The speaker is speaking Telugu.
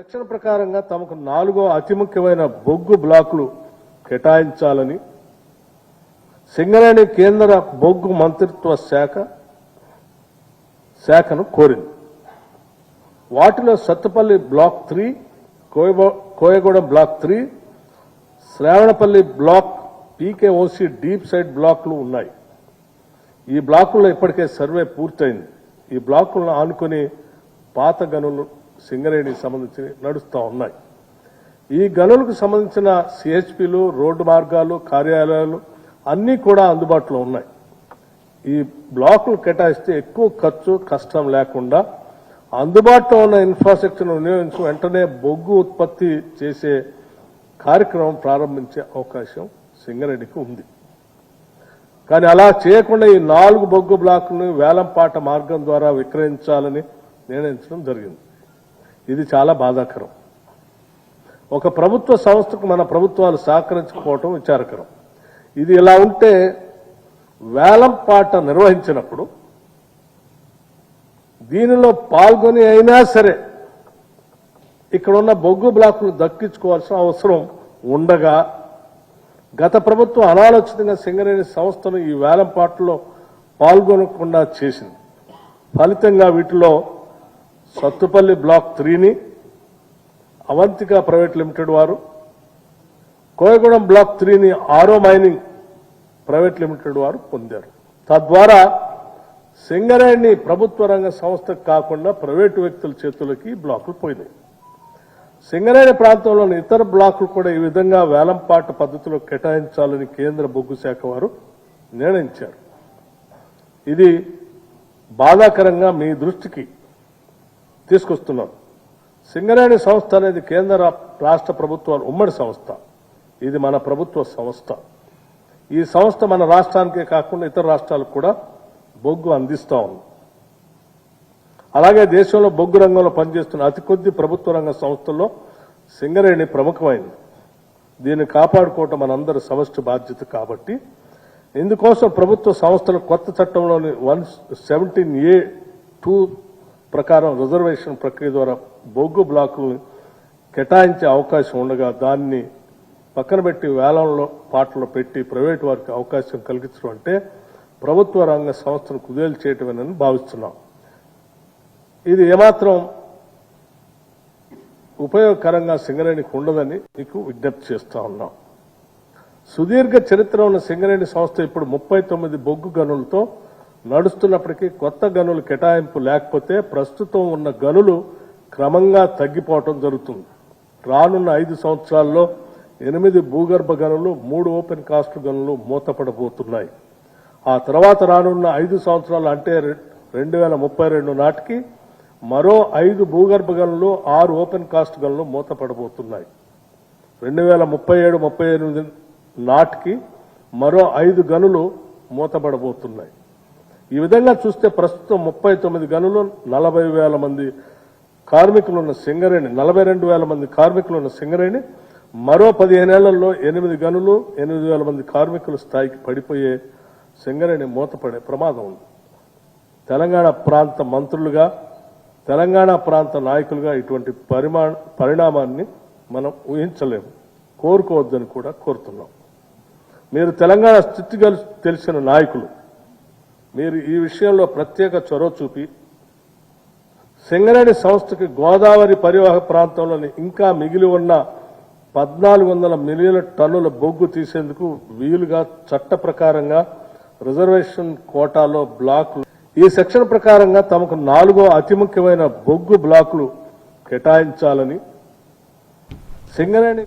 సెక్షన్ ప్రకారంగా తమకు 4వ అతి ముఖ్యమైన బొగ్గు బ్లాకులు కేటాయించాలని సింగరేణి కేంద్ర బొగ్గు మంత్రిత్వ శాఖను కోరింది. వాటిలో Sathupalli block 3, Koyagudem block 3, Sravanapalli block PKOC deep side బ్లాక్లు ఉన్నాయి. ఈ బ్లాకుల్లో ఇప్పటికే సర్వే పూర్తయింది. ఈ బ్లాకులను ఆనుకుని పాత గనులు సింగరేణికి సంబంధించి నడుస్తూ ఉన్నాయి. ఈ గనులకు సంబంధించిన సిహెచ్పిలు, రోడ్డు మార్గాలు, కార్యాలయాలు అన్నీ కూడా అందుబాటులో ఉన్నాయి. ఈ బ్లాకులు కేటాయిస్తే ఎక్కువ ఖర్చు, కష్టం లేకుండా అందుబాటులో ఉన్న ఇన్ఫ్రాస్ట్రక్చర్ను వినియోగించి వెంటనే బొగ్గు ఉత్పత్తి చేసే కార్యక్రమం ప్రారంభించే అవకాశం సింగరేణికి ఉంది. కానీ అలా చేయకుండా ఈ 4 బొగ్గు బ్లాకులను వేలంపాట మార్గం ద్వారా విక్రయించాలని నిర్ణయించడం జరిగింది. ఇది చాలా బాధాకరం. ఒక ప్రభుత్వ సంస్థకు మన ప్రభుత్వాలు సహకరించకపోవటం విచారకరం. ఇది ఇలా ఉంటే వేలంపాట నిర్వహించినప్పుడు దీనిలో పాల్గొని అయినా సరే ఇక్కడున్న బొగ్గు బ్లాకులు దక్కించుకోవాల్సిన అవసరం ఉండగా గత ప్రభుత్వం అనాలోచితంగా సింగరేణి సంస్థను ఈ వేలంపాటలో పాల్గొనకుండా చేసింది. ఫలితంగా వీటిలో సత్తుపల్లి బ్లాక్ 3ని అవంతిక ప్రైవేట్ లిమిటెడ్ వారు, కోయగూడెం బ్లాక్ 3ని ఆరో మైనింగ్ ప్రైవేట్ లిమిటెడ్ వారు పొందారు. తద్వారా సింగరేణి ప్రభుత్వ రంగ సంస్థకు కాకుండా ప్రైవేటు వ్యక్తుల చేతులకి బ్లాకులు పోయినాయి. సింగరేణి ప్రాంతంలోని ఇతర బ్లాకులు కూడా ఈ విధంగా వేలంపాట పద్ధతిలో కేటాయించాలని కేంద్ర బొగ్గు శాఖ వారు నిర్ణయించారు. ఇది బాధాకరంగా మీ దృష్టికి తీసుకొస్తున్నాం. సింగరేణి సంస్థ అనేది కేంద్ర రాష్ట్ర ప్రభుత్వాల ఉమ్మడి సంస్థ. ఇది మన ప్రభుత్వ సంస్థ. ఈ సంస్థ మన రాష్ట్రానికే కాకుండా ఇతర రాష్ట్రాలకు కూడా బొగ్గు అందిస్తా ఉంది. అలాగే దేశంలో బొగ్గు రంగంలో పనిచేస్తున్న అతి కొద్ది ప్రభుత్వ రంగ సంస్థల్లో సింగరేణి ప్రముఖమైంది. దీన్ని కాపాడుకోవటం మనందరి సమష్టి బాధ్యత. కాబట్టి ఇందుకోసం ప్రభుత్వ సంస్థల కొత్త చట్టంలోని 117A(2) ప్రకారం రిజర్వేషన్ ప్రక్రియ ద్వారా బొగ్గు బ్లాకులను కేటాయించే అవకాశం ఉండగా దాన్ని పక్కన పెట్టి వేలంలో పాటలో పెట్టి ప్రైవేటు వారికి అవకాశం కలిగించడం అంటే ప్రభుత్వ రంగ సంస్థను కుదేలు చేయటమేనని భావిస్తున్నాం. ఇది ఏమాత్రం ఉపయోగకరంగా సింగరేణికి ఉండదని మీకు విజ్ఞప్తి చేస్తా ఉన్నాం. సుదీర్ఘ చరిత్ర ఉన్న సింగరేణి సంస్థ ఇప్పుడు 39 బొగ్గు గనులతో నడుస్తున్నప్పటికీ కొత్త గనులు కేటాయింపు లేకపోతే ప్రస్తుతం ఉన్న గనులు క్రమంగా తగ్గిపోవటం జరుగుతుంది. రానున్న 5 సంవత్సరాల్లో 8 భూగర్భ గనులు, 3 ఓపెన్ కాస్ట్ గనులు మూతపడబోతున్నాయి. ఆ తర్వాత రానున్న 5 సంవత్సరాలు అంటే 2032 నాటికి మరో 5 భూగర్భ గనులు, 6 ఓపెన్ కాస్ట్ గనులు మూతపడబోతున్నాయి. 2037-38 నాటికి మరో 5 గనులు మూతపడబోతున్నాయి. ఈ విధంగా చూస్తే ప్రస్తుతం 39 గనులు, 40,000 మంది కార్మికులున్న సింగరేణి, 42,000 మంది కార్మికులున్న సింగరేణి మరో 15 ఏళ్లలో 8 గనులు, 8,000 మంది కార్మికుల స్థాయికి పడిపోయే సింగరేణి మూతపడే ప్రమాదం ఉంది. తెలంగాణ ప్రాంత మంత్రులుగా, తెలంగాణ ప్రాంత నాయకులుగా ఇటువంటి పరిణామాన్ని మనం ఊహించలేము, కోరుకోవద్దని కూడా కోరుతున్నాం. మీరు తెలంగాణ స్థితిగతులు తెలిసిన నాయకులు, మీరు ఈ విషయంలో ప్రత్యేక చొరవ చూపి సింగరేణి సంస్థకి గోదావరి పరివాహక ప్రాంతంలోని ఇంకా మిగిలి ఉన్న 1,400 మిలియన్ల టన్నుల బొగ్గు తీసేందుకు వీలుగా చట్ట ప్రకారంగా రిజర్వేషన్ కోటాలో బ్లాకులు ఈ సెక్షన్ ప్రకారంగా తమకు 4వ అతి ముఖ్యమైన బొగ్గు బ్లాకులు కేటాయించాలని సింగరేణి